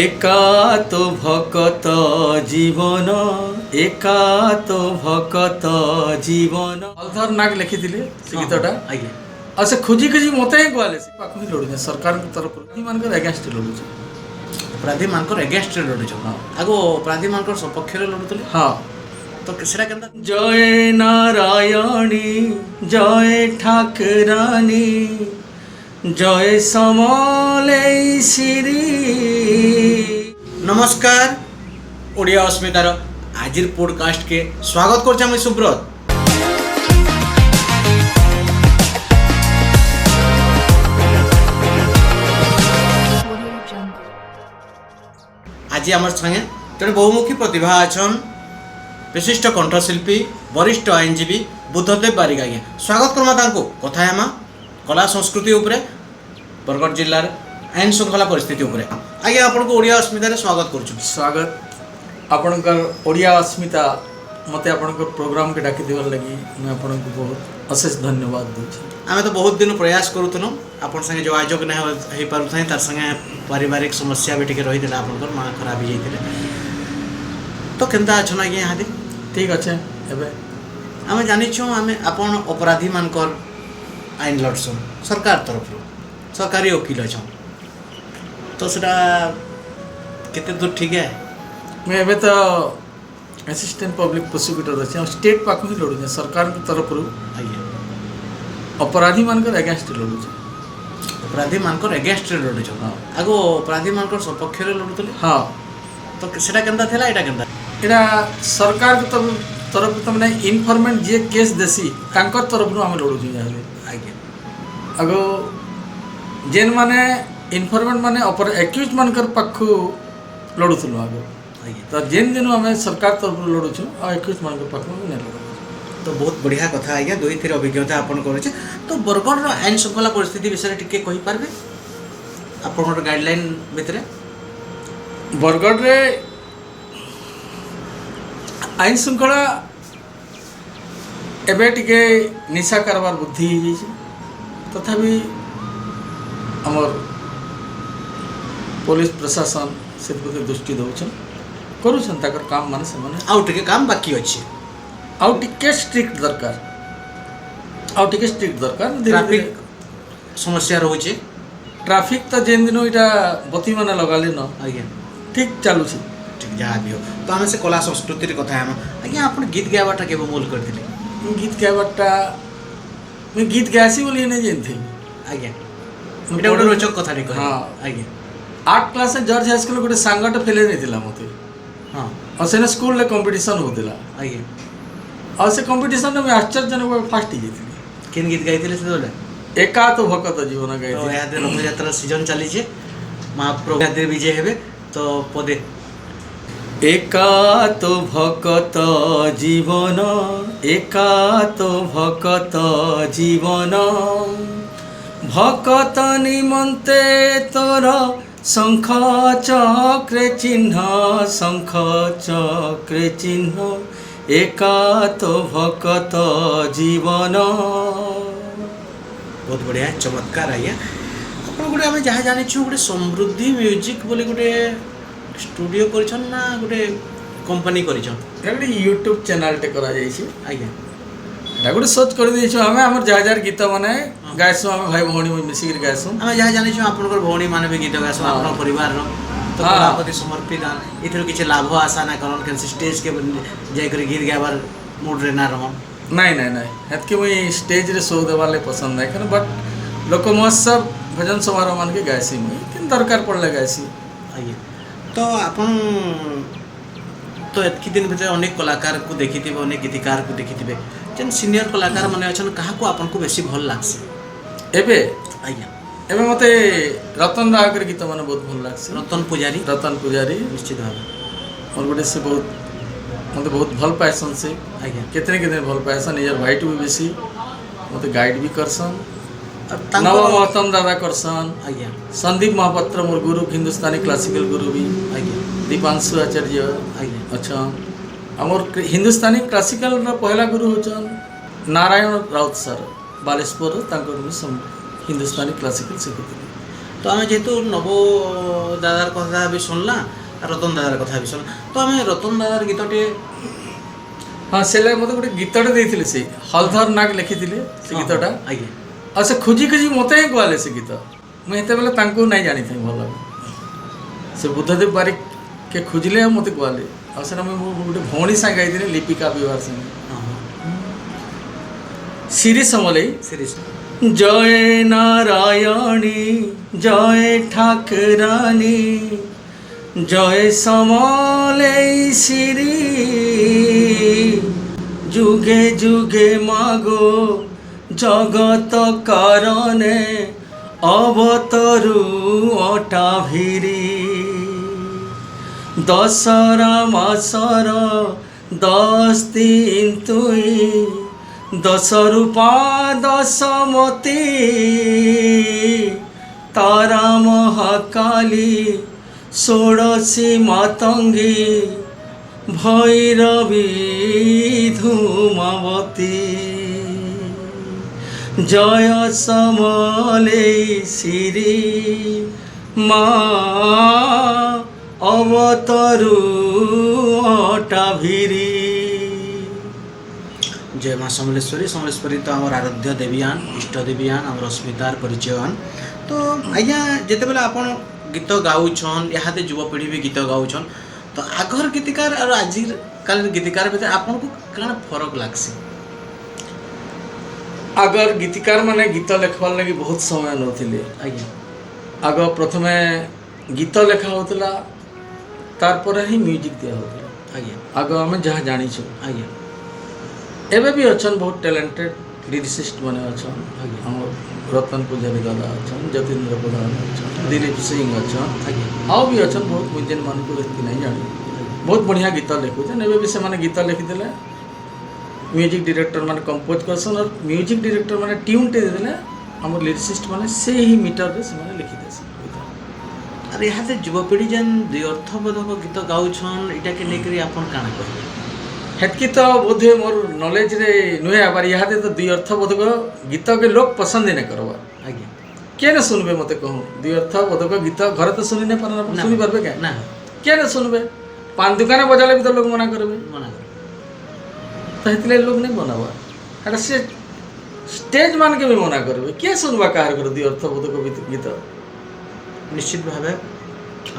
একাত ভকত জীবন একাত ভকত জীবন হলଧର ନାଗ ଲେଖିଥିଲେ ସେ ଗୀତଟା। ଆଜ୍ଞା ଆଉ ସେ ଖୋଜି ଖୋଜି ମୋତେ ହିଁ କୁହାଲେ ସେ ପାଖକୁ ହିଁ ଲଢ଼ୁଛେ ସରକାରଙ୍କ ତରଫରୁ ଏମାନଙ୍କର ଏଗେନ୍ଷ୍ଟ ଲଢ଼ୁଛେ। ଅପରାଧୀମାନଙ୍କର ଏଗେନ୍ଷ୍ଟରେ ଲଢ଼ୁଛ ଆଗ ଅପରାଧୀମାନଙ୍କର ସପକ୍ଷରେ ଲଢ଼ୁଥିଲେ। ହଁ ତ ସେଟା କେନ୍ତା? ଜୟ ନାରାୟଣୀ ଜୟ ଠାକୁରାଣୀ জয় সমলেশ্বরী। নমস্কার ওড়িয়া অস্মিতার আজির পডকাস্ট কে স্বাগত করছি আমি সুব্রত। আজি আমার সঙ্গে জনে বহুমুখী প্রতিভা আছেন বিশিষ্ট কণ্ঠশিল্পী বরিষ্ঠ আইনজীবী বুদ্ধদেব বারিক। আজ্ঞা স্বাগত করমা তাঁকু কথা হেমা কলা সংস্কৃতি উপরে বরগଡ଼ ଜିଲ୍ଲାର ଆଇନ ଶୃଙ୍ଖଳା ପରିସ୍ଥିତି ଉପରେ। ଆଜ୍ଞା ଆପଣଙ୍କୁ ଓଡ଼ିଆ ଅସ୍ମିତାରେ ସ୍ୱାଗତ କରୁଛୁ। ସ୍ୱାଗତ ଆପଣଙ୍କର ଓଡ଼ିଆ ଅସ୍ମିତା ମୋତେ ଆପଣଙ୍କ ପ୍ରୋଗ୍ରାମକେ ଡାକି ଦେବାର ଲାଗି ମୁଁ ଆପଣଙ୍କୁ ବହୁତ ଅଶେଷ ଧନ୍ୟବାଦ ଦେଉଛି। ଆମେ ତ ବହୁତ ଦିନ ପ୍ରୟାସ କରୁଥିଲୁ ଆପଣ ସାଙ୍ଗେ ଯୋଗାଯୋଗ ନାଇଁ ହେଇପାରୁଥାଏ, ତାର ସାଙ୍ଗେ ପାରିବାରିକ ସମସ୍ୟା ବି ଟିକେ ରହିଥିଲା, ଆପଣଙ୍କର ମା ଖରାପ ହେଇଯାଇଥିଲେ। ତ କେନ୍ତା ଅଛନ୍ ଆଜ୍ଞା ଇହାଦେ? ଠିକ୍ ଅଛେ। ଏବେ ଆମେ ଜାଣିଛୁ ଆମେ ଆପଣ ଅପରାଧୀମାନଙ୍କର ଆଇନ ଲଢ଼ସନ୍ ସରକାର ତରଫରୁ, ସରକାରୀ ଓକିଲ ଅଛନ୍, ତ ସେଟା କେତେ ଦୂର ଠିକ୍ ହେ? ମୁଁ ଏବେ ତ ଆସିଷ୍ଟାଣ୍ଟ ପବ୍ଲିକ ପ୍ରୋସିକ୍ୟୁଟର ଅଛି ଆଉ ଷ୍ଟେଟ୍ ପାଖକୁ ହିଁ ଲଢ଼ୁଛେ ସରକାରଙ୍କ ତରଫରୁ। ଆଜ୍ଞା ଅପରାଧୀମାନଙ୍କର ଏଗେନ୍ଷ୍ଟ ଲଢ଼ୁଛେ। ଅପରାଧୀମାନଙ୍କର ଏଗେନ୍ଷ୍ଟରେ ଲଢ଼ୁଛ? ହଁ। ଆଗ ଅପରାଧୀମାନଙ୍କର ସପକ୍ଷରେ ଲଢ଼ୁଥିଲେ। ହଁ ତ ସେଟା କେନ୍ତା ଥିଲା, ଏଇଟା କେନ୍ତା? ଏଇଟା ସରକାରଙ୍କ ତରଫରୁ ତାମାନେ ଇନଫର୍ମେଣ୍ଟ ଯିଏ କେସ୍ ଦେସି ତାଙ୍କର ତରଫରୁ ଆମେ ଲଢ଼ୁଛୁ। ଇହାଦେ ଆଜ୍ଞା ଆଗ ଯେନ୍ମାନେ ଇନଫର୍ମେଣ୍ଟ ମାନେ ଏକ୍ୟୁଜ୍ ମାନଙ୍କର ପାଖକୁ ଲଢ଼ୁଥିଲୁ ଆଗ। ଆଜ୍ଞା ତ ଯେନ୍ ଦିନୁ ଆମେ ସରକାର ତରଫରୁ ଲଢ଼ୁଛୁ ଆଉ ଏକ୍ୟୁଜ୍ ମାନଙ୍କର ପାଖକୁ ଆମେ ନାଇଁ ଲଢ଼ୁଛୁ। ତ ବହୁତ ବଢ଼ିଆ କଥା ଆଜ୍ଞା, ଦୁଇଥିର ଅଭିଜ୍ଞତା ଆପଣ କରୁଛେ। ତ ବରଗଡ଼ର ଆଇନ ଶୃଙ୍ଖଳା ପରିସ୍ଥିତି ବିଷୟରେ ଟିକେ କହିପାରିବେ ଆପଣଙ୍କର ଗାଇଡ଼ଲାଇନ୍ ଭିତରେ? ବରଗଡ଼ରେ ଆଇନ ଶୃଙ୍ଖଳା ଏବେ ଟିକେ ନିଶା କାରବାର ବୃଦ୍ଧି ହେଇଯାଇଛି, ତଥାପି ଆମର ପୋଲିସ ପ୍ରଶାସନ ସେଥିପ୍ରତି ଦୃଷ୍ଟି ଦେଉଛନ୍, କରୁଛନ୍ ତାଙ୍କର କାମ ମାନେ ସେମାନେ। ଆଉ ଟିକେ କାମ ବାକି ଅଛି, ଆଉ ଟିକେ ଷ୍ଟ୍ରିକ୍ଟ ଦରକାର, ଆଉ ଟିକେ ଷ୍ଟ୍ରିକ୍ଟ ଦରକାର। ଟ୍ରାଫିକ୍ ସମସ୍ୟା ରହୁଛି। ଟ୍ରାଫିକ୍ ତ ଯେନ୍ ଦିନ ଇଟା ବତୀମାନେ ଲଗାଲେ ନ ଆଜ୍ଞା ଠିକ୍ ଚାଲୁଛି। ଠିକ୍ ଯାହା ବି ହଉ। ତ ଆମେ ସେ କଲା ସଂସ୍କୃତିର କଥା ହେମା। ଆଜ୍ଞା ଆପଣ ଗୀତ ଗାଇବାଟା କେବେ ମୂଲ କରିଥିଲେ? ଗୀତ ଗାଇବାରଟା ମୁଇଁ ଗୀତ ଗାଏସି ବୋଲି ନାଇଁ ଜାଣିଥିଲି। ଆଜ୍ଞା ଏଇଟା ଗୋଟେ ରୋଚକ କଥାଟେ କହ। ହଁ। ଆଜ୍ଞା 8 କ୍ଲାସରେ ଜର୍ଜ ହାଇସ୍କୁଲ ଗୋଟେ ସାଙ୍ଗଟେ ଫେଲେଇ ନେଇଥିଲା ମୋତେ, ହଁ ଆଉ ସେନେ ସ୍କୁଲରେ କମ୍ପିଟିସନ୍ ହେଉଥିଲା। ଆଜ୍ଞା ଆଉ ସେ କମ୍ପିଟିସନରେ ମୁଇଁ ଆଶ୍ଚର୍ଯ୍ୟଜନକ ଭାବେ ଫାର୍ଷ୍ଟ ହେଇଯାଇଥିଲି। କେନ୍ ଗୀତ ଗାଇଥିଲେ ସେତେବେଳେ? ଏକାତ ଭକତ ଜୀବନ ତ ଗାଇଥିଲି। ଏହାଦେ ରଥଯାତ୍ରା ସିଜନ୍ ଚାଲିଛେ, ମହାପ୍ରଭୁ ଏହାଦେ ବିଜେ ହେବେ, ତ ପଦେ একাত ভকত জীবন একাত ভকত জীবন ভকত নিমন্তে তোর শঙ্খ চক্রে চিহ্ন শঙ্খ চক্রে চিহ্ন একাত ভকত জীবন। ବହୁତ ବଢ଼ିଆ ଚମତ୍କାର ଆଜ୍ଞା। ଆପଣ ଗୋଟେ ଆମେ ଯାହା ଜାଣିଛୁ ଗୋଟେ ସମୃଦ୍ଧି ମ୍ୟୁଜିକ୍ ବୋଲି ଗୋଟେ ଷ୍ଟୁଡ଼ିଓ କରିଛନ୍ ନା ଗୋଟେ କମ୍ପାନୀ କରିଛନ୍? এটা ଗୋଟେ ୟୁଟ୍ୟୁବ୍ ଚ୍ୟାନେଲ୍ଟେ କରାଯାଇଛି। ଆଜ୍ଞା এটা ଗୋଟେ ସର୍ଚ୍ଚ କରିଦେଇଛୁ ଆମେ, ଆମର ଯାହା ଯାହାର ଗୀତ ମାନେ ଗାଏସୁଁ, ଆମେ ଭାଇ ଭଉଣୀ ମିଶିକିରି ଗାଏସୁଁ। ଆମେ ଯାହା ଜାଣିଛୁ ଆପଣଙ୍କର ଭଉଣୀମାନେ ବି ଗୀତ ଗାଇସନ୍ ଆପଣଙ୍କ ପରିବାରର, ତ ହଁ। କଳା ପ୍ରତି ସମର୍ପିତ। ଏଥିରୁ କିଛି ଲାଭ ଆଶା ନା କରନ୍ କେନ୍ସି ଷ୍ଟେଜ୍କେ ଯାଇକରି ଗୀତ ଗାଇବାର ମୁଡ଼୍ରେ ନା ରହନ୍? ନାଇଁ ନାଇଁ ନାଇଁ, ହେତ୍କି ମୁଇଁ ଷ୍ଟେଜ୍ରେ ଶୋ ଦେବାର୍ ଲାଗି ପସନ୍ଦ ନାଇଁ କରେ, ବଟ୍ ଲୋକ ମହୋତ୍ସବ ଭଜନ ସମାରୋହ ମାନକେ ଗାଏସି ମୁଇଁ, କିନ୍ତୁ ଦରକାର ପଡ଼ିଲେ ଗାଏସି। ଆଜ୍ଞା ତ ଆପଣ ତ ଏତ୍କି ଦିନ ଭିତରେ ଅନେକ କଳାକାରକୁ ଦେଖିଥିବେ, ଅନେକ ଗୀତିକାରକୁ ଦେଖିଥିବେ, ଯେନ୍ ସିନିୟର କଳାକାର ମାନେ ଅଛନ୍, କାହାକୁ ଆପଣଙ୍କୁ ବେଶୀ ଭଲ ଲାଗ୍ସି? ଏବେ ଆଜ୍ଞା ଏବେ ମୋତେ ରତନ ରାୟଙ୍କର ଗୀତ ମାନେ ବହୁତ ଭଲ ଲାଗ୍ସି। ରତନ ପୂଜାରୀ ରତନ ପୂଜାରୀ ନିଶ୍ଚିତ ଭାବେ। ମୋର ଗୋଟେ ସେ ବହୁତ ମୋତେ ବହୁତ ଭଲ ପାଏସନ୍। ସେ ଆଜ୍ଞା କେତେ ଭଲ ପାଏସନ୍, ନିଜର ଭାଇଠୁ ବି ବେଶୀ ମୋତେ ଗାଇଡ଼ ବି କରସନ୍। ଆଉ ନବ ତାଙ୍କର ମହତମ ଦାଦା କରସନ୍। ଆଜ୍ଞା ସନ୍ଦୀପ ମହାପାତ୍ର ମୋର ଗୁରୁ, ହିନ୍ଦୁସ୍ତାନୀ କ୍ଲାସିକାଲ ଗୁରୁ ବି। ଆଜ୍ଞା ଦୀପାଂଶୁ ଆଚାର୍ଯ୍ୟ ଆଜ୍ଞା ଅଛନ୍। ଆମର ହିନ୍ଦୁସ୍ତାନୀ କ୍ଲାସିକାଲର ପହିଲା ଗୁରୁ ହେଉଛନ୍ ନାରାୟଣ ରାଉତ ସାର୍, ବାଲେଶ୍ୱର। ତାଙ୍କର ବି ହିନ୍ଦୁସ୍ତାନୀ କ୍ଲାସିକାଲ ଶିଖୁଥିଲେ। तो आम जेहेतु नव दादार कथा भी सुनला रतन दादार कथा भी सुनला तो आम रतन दादार गीतटे हाँ से मत गोटे गीतटे देते से हलधर नाग लिखिले से गीतटा आज्ञा आ से खोजी खोजी मत ही कहले से गीत मुझे बेले नहीं जानी थी भल से बुद्धदेव बारिक के खोजिले मत कहले आ से गोटे भौणी सागे गाई लिपिका विवाह सिंह श्री समलई सीरीज जय नारायणी जय ठाकरानी जय समलई श्री जुगे जुगे मागो जगत कारणे अवतरु अटा भिरी दशरा मासर 10 दिन तुई 10 रूपा 10 मोती तारा महाकाली 16 मातंगी भैरवी धूमावती जय समलई श्री माँ अवतरु अटा भिरी। जय माँ समलेश्वरी समलेश्वरी तो आम आराध्य देवीयान इष्ट देवीयान आम अस्मितार परिचयवान तो आज्ञा जिते बेले आप गीत गाउछन इहादे युवपीढ़ी भी गीत गाउछन तो आगर गीतिकार और आजिकाल गीतिकार भितर आपन को काना फरक लागसी अगर गीतिकार माने गीत लिखवार लगी बहुत समय नौथिले आज्ञा आग प्रथमे गीत लिखा होता तार ही म्यूजिक दिया होता आज्ञा आग आम जहाँ जानीछु आज्ञा एबे भी अच्छा बहुत टैलेंटेड लिरिसिस्ट मैंने अच्छा आज्ञा हम रतन पुजारी दादा अच्छा जतीन्द्र प्रधान अच्छा दिलीप सिंह अच्छा आज्ञा आउ भी अच्छा बहुत मुझे मान को एति नहीं जानी बहुत बढ़िया गीत लिखुचन एबे भी से माने गीत लिखिदेले म्यूजिक डायरेक्टर माने कंपोज करसन और म्यूजिक डायरेक्टर माने ट्यून टे देले हमर लिरिसिस्ट माने से ही मीटर रे से माने लिखि देसन अरे इहादे युवपीढ़ी जेन दुई अर्थबोधक गीत गाउछन इटा के लेकरी आपन काना कहबे हेतकी तो बोधे मोर नॉलेज रे नुहे आबार इहादे तो दुई अर्थबोधक गीत के लोग पसंद नहीं करवा आज्ञा के न सुनबे मते कहूँ दुई अर्थबोधक गीत घर तो सुनी नहीं पारना सुनी पारबे क्या ना के न सुनबे पान दुकान बजाले भी तो लोग मना करबे मना कर तो हेतले लोग नहीं बनावा एटा से स्टेज मान के भी मना करबे के सुनबा काहर कर दुई अर्थबोधक गीत निश्चित भाव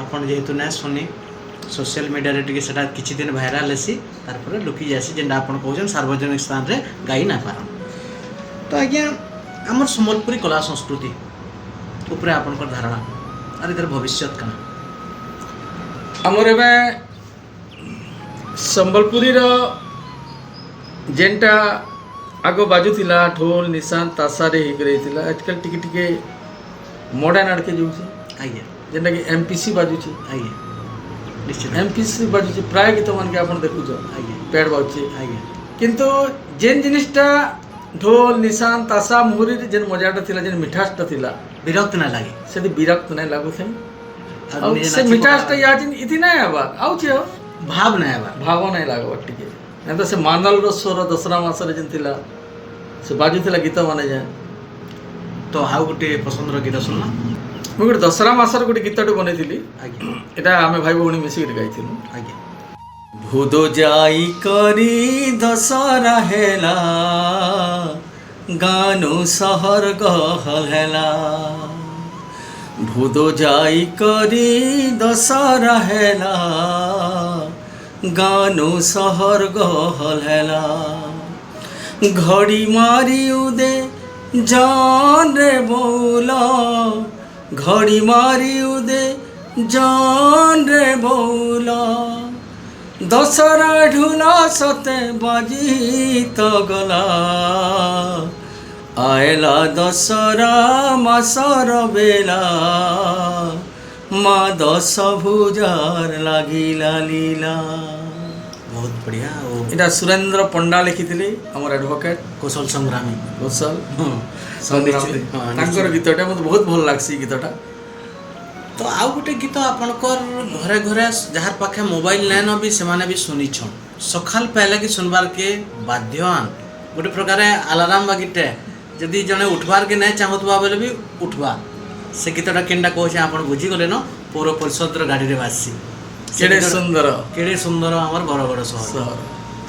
आपन जेहेतु ना सुनी सोशल मीडिया रे टिके सेटा किछि दिन भाइराल हेसी तार पर लुकी जासी जेंडा आपन कहउछन सार्वजनिक स्थान रे गाई ना पारन तो आज्ञा हमर सम्बलपुरी कला संस्कृति ऊपर आपन कर धारणा अरे इधर भविष्य कना हमर एबे संबलपुरी रो जेंटा आगो बाजुथिला ढोल निशान तासा रे हिग रहिथिला आजकल टिके टिके मॉडर्न आड़ के जोछि आज्ञा जेंटा कि एमपीसी बाजुछि आज्ञा निश्चित एमपीसी बाजुछि प्राय गीत मान के आपन देखुछ आज्ञा पेड़ बाजुछि आज्ञा किंतु जेन जिनिसटा ढोल निशान तासा मुहुरी जेन मजाटा थिला जेन मिठासटा थिला विरक्त ना लागे सेदी विरक्त नहीं लागु थे और और निजे से नाची मिठासटा याजिन इति नहीं आबा आउछि हो भाव ना आबा भाव नहीं लागो टिके नहीं तो से मानल रो स्वर दसरा मासरे जेन थिला से बाजुथिला गीत माने जाए तो आउ गोटे पसंद रो गीत सुनना ମୁଁ ଗୋଟେ ଦଶରା ମାସର ଗୋଟେ ଗୀତଟେ ବନେଇଥିଲି आज्ञा ଏଟା ଆମେ ଭାଇ ଭଉଣୀ ମିଶିକି ଗାଇଥିଲୁ आज्ञा ଭୁଦ ଯାଇ କରି ଦଶରା ହେଲା ଗାନୁ ସହର ଗହଲ ହେଲା ଭୁଦ ଯାଇ କରି ଦଶରା ହେଲା ଗାନୁ ସହର ଗହଲ ହେଲା ଘଡ଼ି ମାରି ଉଦେ जान रे बौला घड़ी मारी उदे जान रे बौला दशरा ढुला सते बाजी तो गला आयला दशरा मासर बेला माँ 10 भुजार लागिला लीला बहुत बढ़िया এটা সুরেন্দ্র পণ্ডা লিখিଥିଲେ আমার এডভোকেট कौशल संग्रामी কৌশল संग्रामी ତାଙ୍କର ଗୀତଟା ମୋତେ ବହୁତ ଭଲ ଲାଗ୍ସି ଗୀତଟା तो आउ गोटे गीत आपणकर घरे घरे जहाँ पाखे मोबाइल नाइन भी से भी शुनिछन सकाल पहले कि सुनबार के बाध्यवान गोटे प्रकार अलार्म बागिटे जदि जने उठबार के नहीं चाहूबा बेले भी उठवा से गीतटा केनटा कहे आप बुझीगले न पौर परिषद गाड़ी में बासी केड़े सुंदर केड़े सुंदर आमर बरगड़ सहर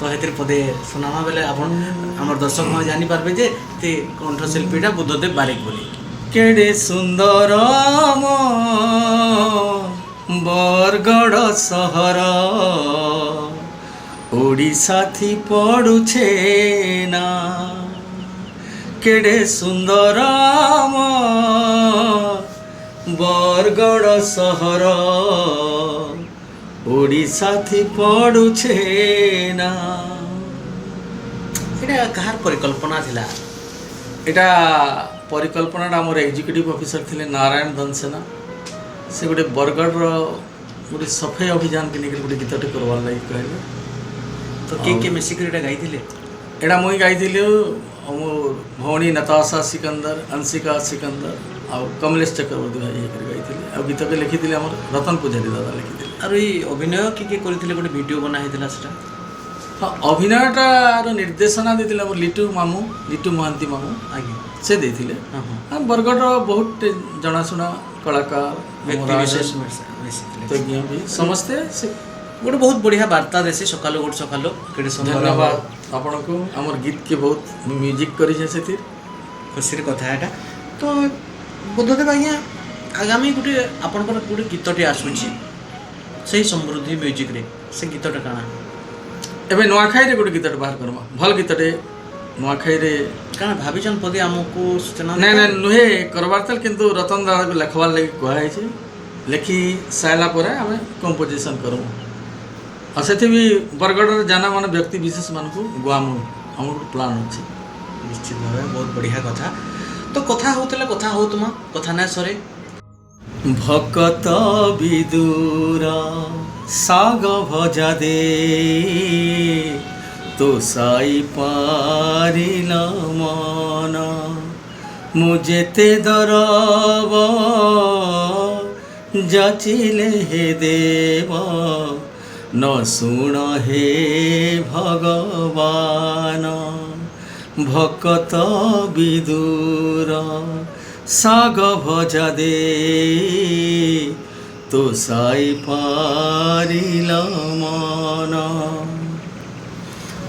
तो हेतिर पदे सुनामा बेले आपण हमर दर्शक मान जानि पारबे जे ते कंठशिल्पीटा बुद्धदेव बारिक बोली केड़े सुंदर बरगड़ सहर ओडिशा थी पड़ुछे ना केड़े सुंदर बरगड़ सहर ओडिशा थी पड़ुछे ना एटा कहार परिकल्पना थिला एटा परिकल्पनाटा आमर एग्जीक्यूटिव ऑफिसर थिले नारायण धनसेना से गोटे बरगढ़ गोटे सफाई अभियान के निकल गोटे गीतटे करवार लगी कहले तो के मिसिकर एटा गाइथिले एटा मुई गाइथिले मोर भौणी नताशा सिकंदर अंशिका सिकंदर आ कमलेश चक्रवर्ती भाई एक गाइथिले आ गीत के लिखिथिले हमर रतन पुजारी दादा लिखिथिले आरो ई अभिनय के करथिले गोटे वीडियो बना हेतिला सेटा हाँ अभिनयटार निर्देशना देथिले हमर लिटू महांती मामू आगे से देथिले हां हां हाँ बरगढ़ बहुत जनाशुना कलाकार व्यक्ति विशेष मिसिथिले तो भी समस्ते से गोटे बहुत बढ़िया वार्ता देसी सकालो गोटे सकालो केडे सुंदर धन्यवाद आपण को हमर गीत के बहुत म्यूजिक करी छे सेतिर खुशी कथा एटा तो बुद्धदेव आज्ञा आगामी गोटे आपणकर गोटे गीतटे आसुची सही समृद्धि म्यूजिक रे से गीतटा काना एबे नुआखाई रे गोटे गीतटे बाहर करमा भल गीतटे नुआखाई रे काना भाबिचन पदे हमको सूचना नै नै नुहे करबार तल किंतु रतन दादा को लिखवार लगी कहै छै लिखी साइला परे हमें कंपोजिशन करू आ सेथि भी बरगढ़ जाना माने व्यक्ति विशेष मान को गुआमु हमर प्लान अछि निश्चित भावे बहुत बढ़िया कथा तो कथा होतले कथा हो तुम कथा ना सरे भकत विदुर साग भजा दे तो साई पारिल मन मुझेते दरब जाचिले हे देव न शुण हे भगवान भकत विदुर साग भजा दे तो साई पारिल मन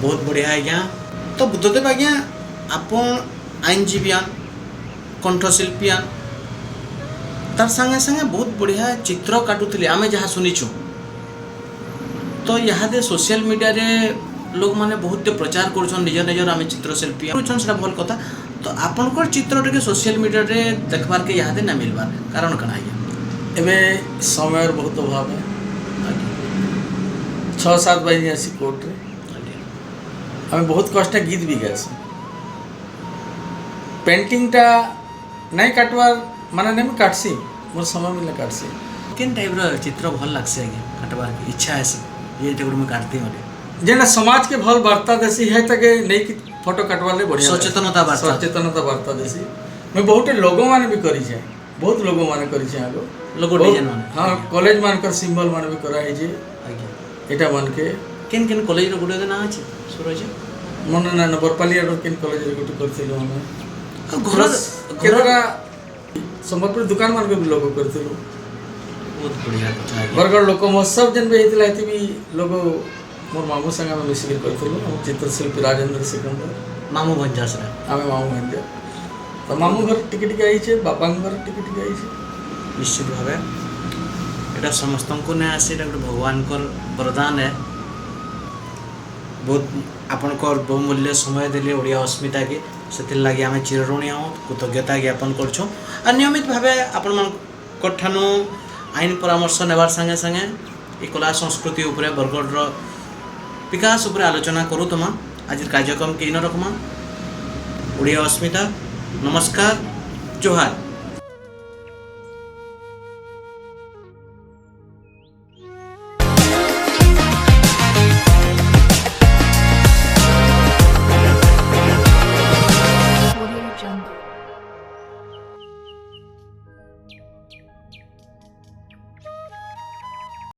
बहुत बढ़िया आज्ञा तो बुद्धदेव आज्ञा आपण आईनजीवियान कंठशिल्पियान तार संगे संगे बहुत बढ़िया चित्र काटुले आमे जहाँ शुनिचु तो यहाँ सोशल मीडिया रे लोग माने बहुत प्रचार करुछन निज निजर आमे चित्रशिल्पी करुछन सेटा भल कथा तो आपनकर चित्र टिके सोशल मीडिया रे देखबार के यहाँ ना मिलबार कारण कना आज्ञा एबे समय बहुत अभाव है 6-7 बजे आसी कोर्ट रे हमें बहुत कष्ट गीत भी गए पेंटिंग टा नहीं काटवार माने नहीं काटसी मोर समय मिले काटसी केन टाइप रो चित्र भल लागसे आज्ञा काटबार की इच्छा है ये टेकुड़ में काटते मने जेना समाज के भल वार्ता देसी है तके नहीं कि फोटो कटवाले बढ़िया सचेतनता वार्ता देसी मैं बहुत लोगों माने भी करी छे बहुत लोगों माने करी छे आगो लोगो डिजाइन माने हां कॉलेज मान कर सिंबल माने भी करा है जे आज्ञा एटा मान के केन केन कॉलेज रो गुडे ना अछि सूरज मन ना बरपालिया रो केन कॉलेज रे गुटे करथिलो हम घर केतरा संबलपुर दुकान मान के भी लोगो करथिलो बहुत बढ़िया कथा बरगढ़ लोक महोत्सव जन भी हेतिला हेति भी लोगो मोर मामू संगे में मिसिर करथिलो हम चित्रशिल्पी राजेंद्र सिकंदर मामू भंजास रे आमे मामू भंजा तो मामू घर टिके टिके आई छे बापा घर टिके टिके आई छे निश्चित भावे एटा समस्त को ने आसे एटा भगवान कर वरदान है बहुत आपनकर बहुमूल्य समय देले ओडिया अस्मिता के सेति लागि आमे चिरऋणी हूँ कृतज्ञता ज्ञापन करछो आ नियमित भावे आपण मन कठानु आईन परामर्श नेबार संगे संगे ए कला संस्कृति उपरे बरगढ़ रो विकास उपरे आलोचना करू तमा आज कार्यक्रम के इन रखमा ओडिया अस्मिता नमस्कार जोहार।